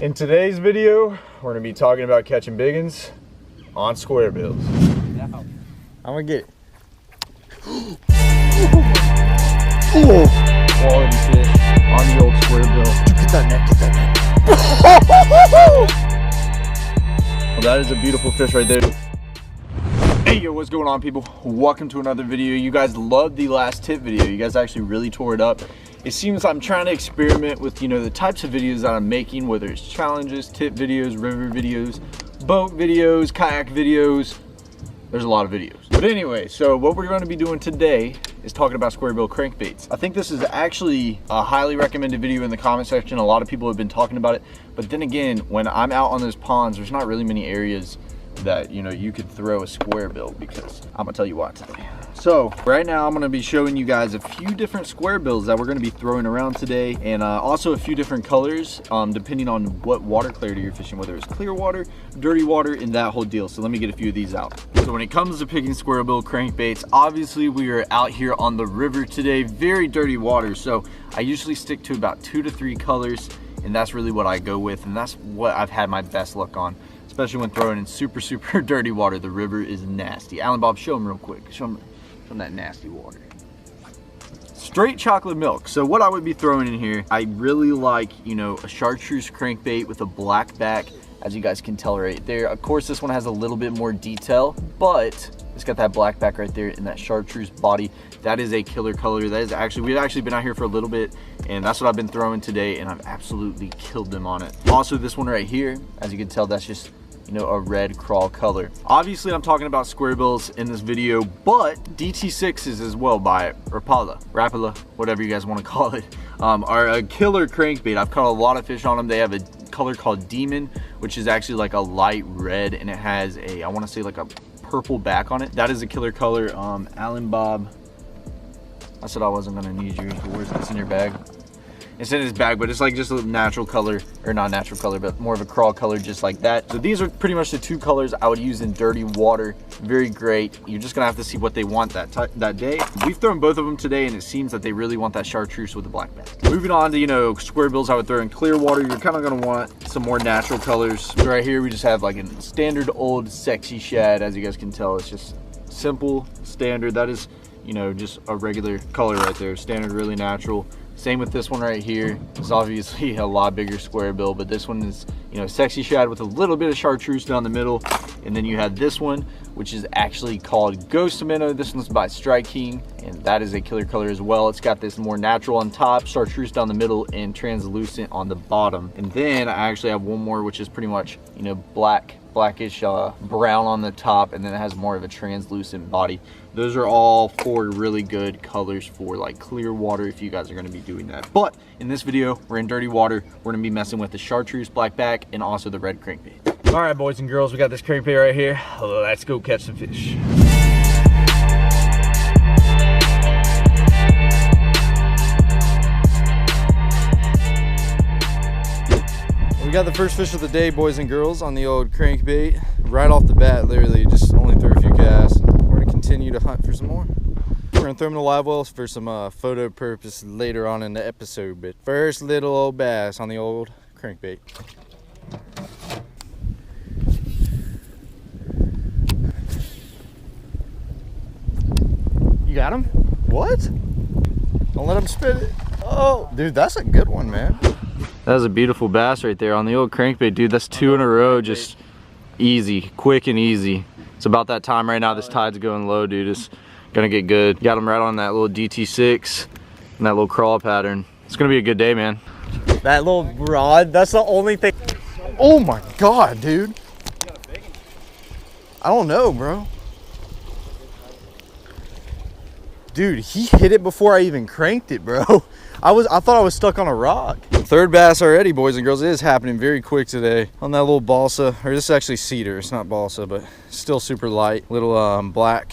In today's video, we're gonna be talking about catching biggins on square bills. I'm gonna get it. Oh, quality fish on the old square bill. Get that net, get that net. Well, that is a beautiful fish right there. Hey, yo, what's going on, people? Welcome to another video. You guys loved the last tip video. You guys actually really tore it up. It seems I'm trying to experiment with, the types of videos that I'm making, whether it's challenges, tip videos, river videos, boat videos, kayak videos. There's a lot of videos. But anyway, so what we're going to be doing today is talking about square bill crankbaits. I think this is actually a highly recommended video in the comment section. A lot of people have been talking about it. But then again, when I'm out on those ponds, there's not really many areas that you could throw a square bill, because I'm gonna tell you why today. So right now I'm gonna be showing you guys a few different square bills that we're gonna be throwing around today, and also a few different colors depending on what water clarity you're fishing, whether it's clear water, dirty water, and that whole deal. So let me get a few of these out. So when it comes to picking square bill crankbaits, obviously we are out here on the river today, very dirty water, so I usually stick to about 2 to 3 colors, and that's really what I go with, and that's what I've had my best luck on. Especially when throwing in super dirty water. The river is nasty. Alan Bob, show them real quick. Show them that nasty water. Straight chocolate milk. So what I would be throwing in here, I really like, a chartreuse crankbait with a black back, as you guys can tell right there. Of course, this one has a little bit more detail, but it's got that black back right there and that chartreuse body. That is a killer color. That is actually, we've actually been out here for a little bit, and that's what I've been throwing today, and I've absolutely killed them on it. Also, this one right here, as you can tell, that's just a red crawl color. Obviously, I'm talking about square bills in this video, but DT6s as well by Rapala, whatever you guys want to call it, are a killer crankbait. I've caught a lot of fish on them. They have a color called Demon, which is actually like a light red, and it has a, I want to say like a purple back on it. That is a killer color. Alan Bob, I said I wasn't gonna need you. Where's this in your bag? It's in his bag, but it's like just a natural color, or not natural color, but more of a crawl color, just like that. So these are pretty much the 2 colors I would use in dirty water. Very great. You're just gonna have to see what they want that day. We've thrown both of them today, and it seems that they really want that chartreuse with the black back. Moving on to square bills I would throw in clear water. You're kind of gonna want some more natural colors. So right here we just have like a standard old sexy shad. As you guys can tell, it's just simple, standard. That is just a regular color right there, standard, really natural. Same with this one right here. It's obviously a lot bigger square bill, but this one is, sexy shad with a little bit of chartreuse down the middle. And then you have this one, which is actually called Ghost Minnow. This one's by Strike King, and that is a killer color as well. It's got this more natural on top, chartreuse down the middle, and translucent on the bottom. And then I actually have one more, which is pretty much, blackish brown on the top, and then it has more of a translucent body. Those are all 4 really good colors for like clear water if you guys are going to be doing that. But in this video, we're in dirty water. We're going to be messing with the chartreuse black back and also the red crankbait. All right, boys and girls, we got this crankbait right here. Let's go catch some fish. We got the first fish of the day, boys and girls, on the old crankbait. Right off the bat, literally just only threw a few casts. We're gonna continue to hunt for some more. We're gonna throw them in the live wells for some photo purpose later on in the episode. But first, little old bass on the old crankbait. You got him? What? Don't let him spit it. Oh, dude, that's a good one, man. That was a beautiful bass right there on the old crankbait, dude. That's 2 in a row, just easy, quick and easy. It's about that time right now. This tide's going low, dude. It's gonna get good. Got him right on that little DT6 and that little crawl pattern. It's gonna be a good day, man. That little rod, that's the only thing. Oh my God, dude. I don't know, bro. Dude, he hit it before I even cranked it, bro. I thought I was stuck on a rock. Third bass already, boys and girls. It is happening very quick today on that little balsa, or this is actually cedar. It's not balsa, but still super light. Little black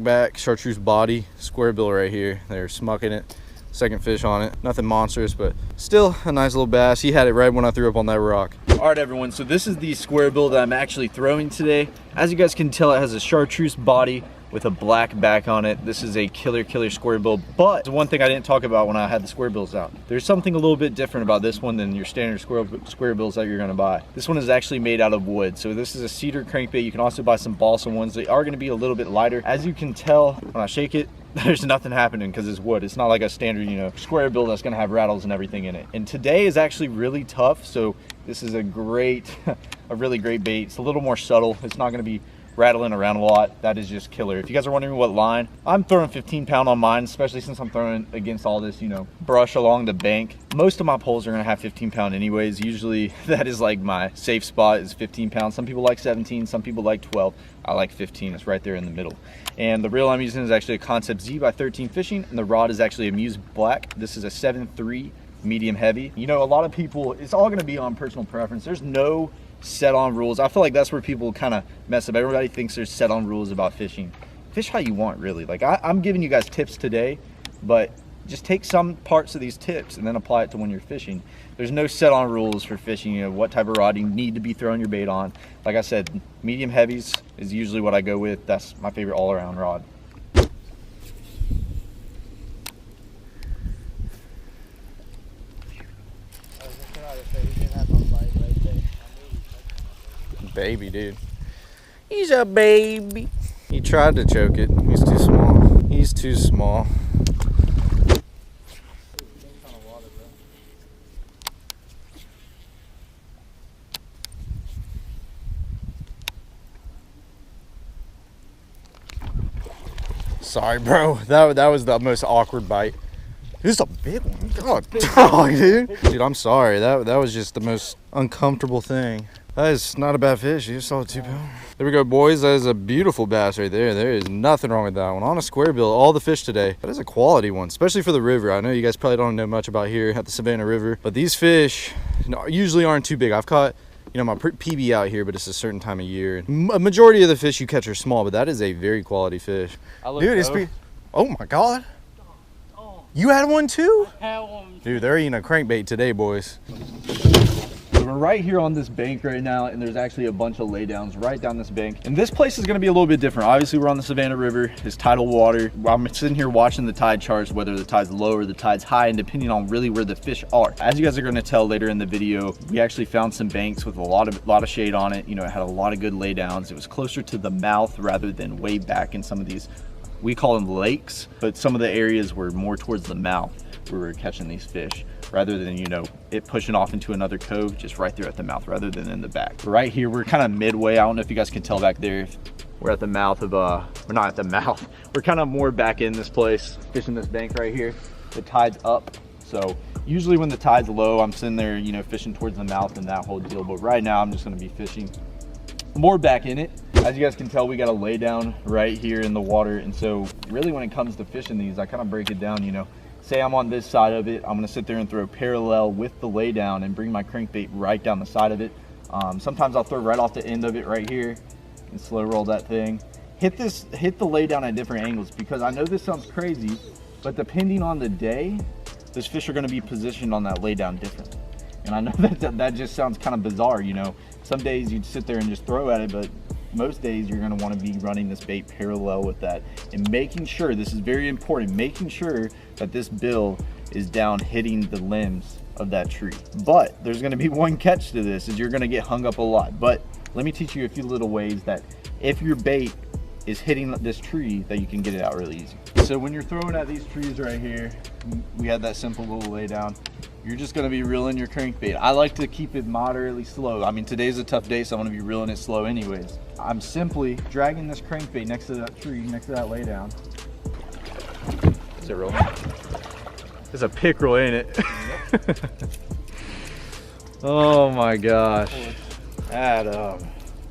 back, chartreuse body, square bill right here. They're smucking it. Second fish on it. Nothing monstrous, but still a nice little bass. He had it right when I threw up on that rock. All right, everyone, so this is the square bill that I'm actually throwing today. As you guys can tell, it has a chartreuse body, with a black back on it. This is a killer square bill, but the one thing I didn't talk about when I had the square bills out, there's something a little bit different about this one than your standard square bills that you're gonna buy. This one is actually made out of wood. So this is a cedar crankbait. You can also buy some balsa ones. They are gonna be a little bit lighter. As you can tell, when I shake it, there's nothing happening because it's wood. It's not like a standard, you know, square bill that's gonna have rattles and everything in it. And today is actually really tough, so this is a great, a really great bait. It's a little more subtle. It's not gonna be rattling around a lot. That is just killer. If you guys are wondering what line, I'm throwing 15 pound on mine, especially since I'm throwing against all this, you know, brush along the bank. Most of my poles are gonna have 15 pound anyways. Usually that is like my safe spot is 15 pounds. Some people like 17, some people like 12. I like 15, it's right there in the middle. And the reel I'm using is actually a Concept Z by 13 Fishing, and the rod is actually a Muse Black. This is a 7.3 medium heavy. You know, a lot of people, it's all gonna be on personal preference. There's no set on rules. I feel like that's where people kind of mess up. Everybody thinks there's set on rules about fishing. Fish how you want, really. Like I'm giving you guys tips today, but just take some parts of these tips and then apply it to when you're fishing. There's no set on rules for fishing, you know, what type of rod you need to be throwing your bait on. Like I said, medium heavies is usually what I go with. That's my favorite all-around rod. Baby, dude. He's a baby. He tried to choke it. He's too small. He's too small. Sorry, bro. That was the most awkward bite. This is a big one. God, dog, dude. Dude, I'm sorry. That was just the most uncomfortable thing. That is not a bad fish. You saw it 2 pound. There we go, boys. That is a beautiful bass right there. There is nothing wrong with that one. On a square bill, all the fish today. That is a quality one, especially for the river. I know you guys probably don't know much about here at the Savannah River, but these fish, you know, usually aren't too big. I've caught, you know, my PB out here, but it's a certain time of year. A majority of the fish you catch are small, but that is a very quality fish. Dude, it's oh my God. You had one too? I had one. Dude, they're eating a crankbait today, boys. So we're right here on this bank right now, and there's actually a bunch of laydowns right down this bank. And this place is gonna be a little bit different. Obviously, we're on the Savannah River. It's tidal water. I'm sitting here watching the tide charts, whether the tide's low or the tide's high, and depending on really where the fish are. As you guys are gonna tell later in the video, we actually found some banks with a lot of shade on it. You know, it had a lot of good laydowns. It was closer to the mouth rather than way back in some of these, we call them lakes, but some of the areas were more towards the mouth where we were catching these fish, rather than, you know, it pushing off into another cove just right there at the mouth rather than in the back. Right here, we're kind of midway. I don't know if you guys can tell back there. We're at the mouth of, we're not at the mouth. We're kind of more back in this place, fishing this bank right here. The tide's up. So usually when the tide's low, I'm sitting there, you know, fishing towards the mouth and that whole deal. But right now I'm just gonna be fishing more back in it. As you guys can tell, we got a lay down right here in the water. And so really when it comes to fishing these, I kind of break it down, you know, say I'm on this side of it, I'm gonna sit there and throw parallel with the lay down and bring my crankbait right down the side of it. Sometimes I'll throw right off the end of it right here and slow roll that thing. Hit the lay down at different angles, because I know this sounds crazy, but depending on the day, those fish are gonna be positioned on that lay down differently. And I know that just sounds kind of bizarre, you know. Some days you'd sit there and just throw at it, but most days you're going to want to be running this bait parallel with that and making sure, this is very important, making sure that this bill is down hitting the limbs of that tree. But there's going to be one catch to this, is you're going to get hung up a lot. But let me teach you a few little ways that if your bait is hitting this tree, that you can get it out really easy. So when you're throwing at these trees right here, we had that simple little lay down. You're just gonna be reeling your crankbait. I like to keep it moderately slow. I mean, today's a tough day, so I'm gonna be reeling it slow anyways. I'm simply dragging this crankbait next to that tree, next to that lay down. Is it rolling? It's a pickerel, ain't it? Oh my gosh. Adam,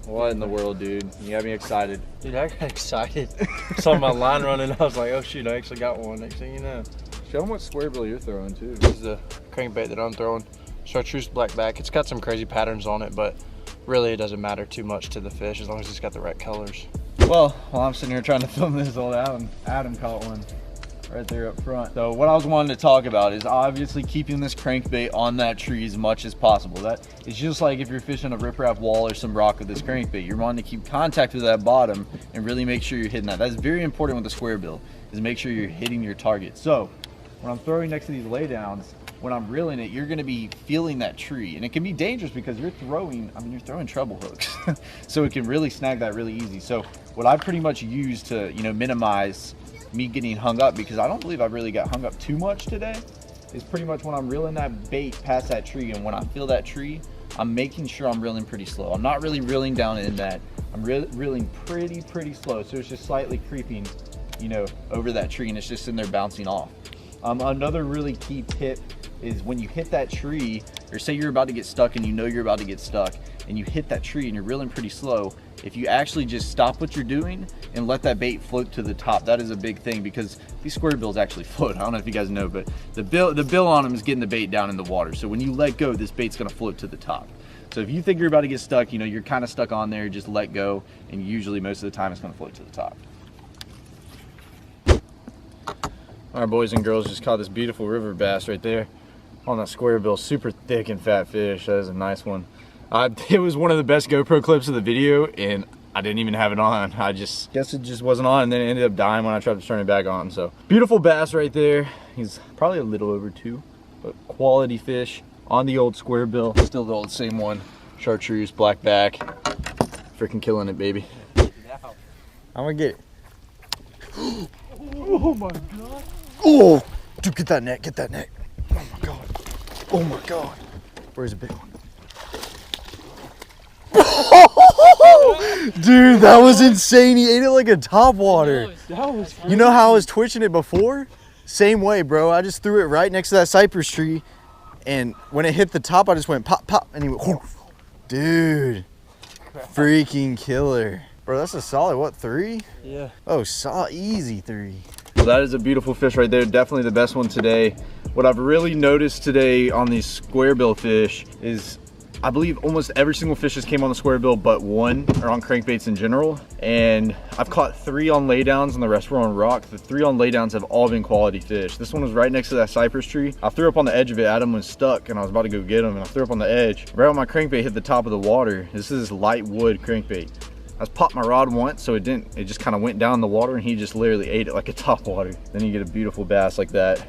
what in the world, dude? You got me excited. Dude, I got excited. Saw my line running, I was like, oh shoot, I actually got one. Next thing you know. Show them what square bill you're throwing too. This is the crankbait that I'm throwing. Chartreuse black back. It's got some crazy patterns on it, but really it doesn't matter too much to the fish as long as it's got the right colors. Well, while I'm sitting here trying to film this, old Adam caught one. right there up front. So what I was wanting to talk about is obviously keeping this crankbait on that tree as much as possible. That is just like if you're fishing a riprap wall or some rock with this crankbait, you're wanting to keep contact with that bottom and really make sure you're hitting that. That's very important with the square bill, is make sure you're hitting your target. So when I'm throwing next to these laydowns, when I'm reeling it, you're gonna be feeling that tree, and it can be dangerous because you're throwing, you're throwing treble hooks. So it can really snag that really easy. So what I pretty much use to, minimize me getting hung up, because I don't believe I really got hung up too much today, is pretty much when I'm reeling that bait past that tree, and when I feel that tree, I'm making sure I'm reeling pretty slow. I'm not really reeling down in that. I'm reeling pretty slow, so it's just slightly creeping, over that tree, and it's just in there bouncing off. Another really key tip is when you hit that tree, or say you're about to get stuck and you're about to get stuck, and you hit that tree and you're reeling pretty slow, if you actually just stop what you're doing and let that bait float to the top, that is a big thing, because these square bills actually float. I don't know if you guys know, but the bill on them is getting the bait down in the water. So when you let go, this bait's gonna float to the top. So if you think you're about to get stuck, you're kind of stuck on there, just let go, and usually most of the time it's gonna float to the top. All right, boys and girls, just caught this beautiful river bass right there on that square bill. Super thick and fat fish. That is a nice one. It was one of the best GoPro clips of the video, and I didn't even have it on. I just guess it just wasn't on, and then it ended up dying when I tried to turn it back on. So beautiful bass right there. He's probably a little over 2, but quality fish on the old square bill. Still the old same one. Chartreuse, black back. Freaking killing it, baby. I'm gonna get it. Oh my god. Oh, dude, get that net, get that net. Oh my god. Oh my god. Where's a big one? Dude, that was insane. He ate it like a topwater. You know how I was twitching it before? Same way, bro. I just threw it right next to that cypress tree, and when it hit the top, I just went pop, pop, and he went, whoosh. Dude, freaking killer. Bro, that's a solid, what, 3? Yeah. Oh, easy 3. Well, that is a beautiful fish right there. Definitely the best one today. What I've really noticed today on these square bill fish is I believe almost every single fish just came on the square bill but one, or on crankbaits in general. And I've caught 3 on laydowns and the rest were on rock. The 3 on laydowns have all been quality fish. This one was right next to that cypress tree. I threw up on the edge of it. Adam was stuck and I was about to go get him, and I threw up on the edge. Right when my crankbait hit the top of the water. This is light wood crankbait. I popped my rod once, so it just kind of went down in the water, and he just literally ate it like a topwater. Then you get a beautiful bass like that.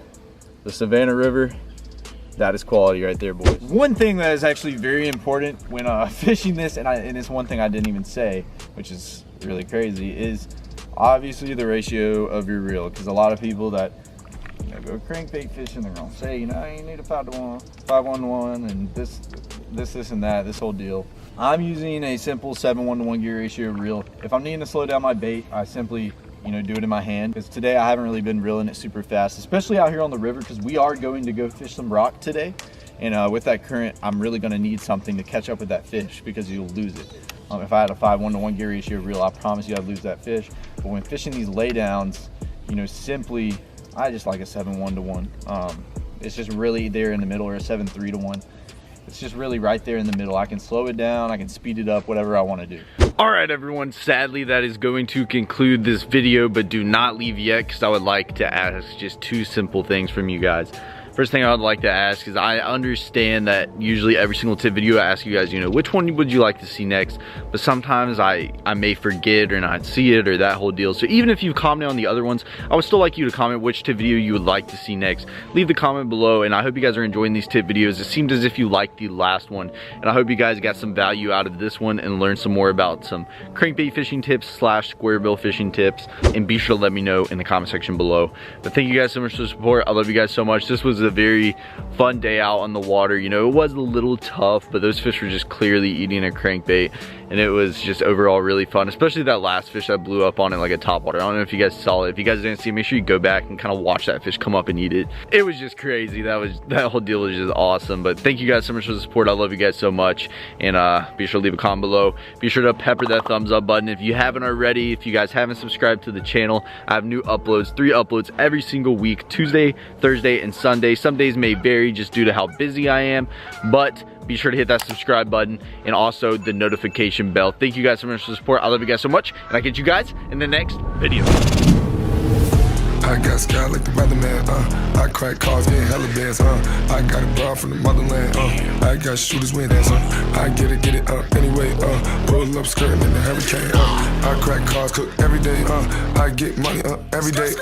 The Savannah River, that is quality right there, boys. One thing that is actually very important when fishing this, and it's one thing I didn't even say, which is really crazy, is obviously the ratio of your reel. Because a lot of people that go crankbait fishing, they're gonna say, you need a 5-1-1, and this and that, this whole deal. I'm using a simple 7:1-to-1 gear ratio reel. If I'm needing to slow down my bait, I simply do it in my hand, because today I haven't really been reeling it super fast, especially out here on the river, because we are going to go fish some rock today, and with that current I'm really going to need something to catch up with that fish, because you'll lose it. If I had a 5:1-to-1 gear ratio reel, I promise you I'd lose that fish. But when fishing these laydowns, simply I just like a 7:1-to-1. It's just really there in the middle, or a 7:3-to-1. It's just really right there in the middle. I can slow it down, I can speed it up, whatever I want to do. All right, everyone, sadly that is going to conclude this video, but do not leave yet, because I would like to ask just 2 simple things from you guys. First thing I would like to ask is, I understand that usually every single tip video I ask you guys, which one would you like to see next? But sometimes I may forget or not see it, or that whole deal. So even if you comment on the other ones, I would still like you to comment which tip video you would like to see next. Leave the comment below, and I hope you guys are enjoying these tip videos. It seemed as if you liked the last one, and I hope you guys got some value out of this one and learned some more about some crankbait fishing tips / square bill fishing tips. And be sure to let me know in the comment section below. But thank you guys so much for the support. I love you guys so much. This was a very fun day out on the water. It was a little tough, but those fish were just clearly eating a crankbait, and it was just overall really fun, especially that last fish that blew up on it like a topwater. I don't know if you guys saw it. If you guys didn't see it, make sure you go back and kind of watch that fish come up and eat it. It was just crazy. That whole deal was just awesome. But thank you guys so much for the support. I love you guys so much, and be sure to leave a comment below. Be sure to pepper that thumbs up button if you haven't already. If you guys haven't subscribed to the channel, I have new uploads, 3 uploads every single week, Tuesday, Thursday, and Sunday. Some days may vary just due to how busy I am, but be sure to hit that subscribe button and also the notification bell. Thank you guys so much for the support. I love you guys so much, and I'll catch you guys in the next video. I got sky like the weatherman, I crack cars, getting hella bands, I got a bra from the motherland, I got shooters with hands, I get it, anyway, pull up skirting in the hurricane, I crack cars, cook every day, I get money, every day,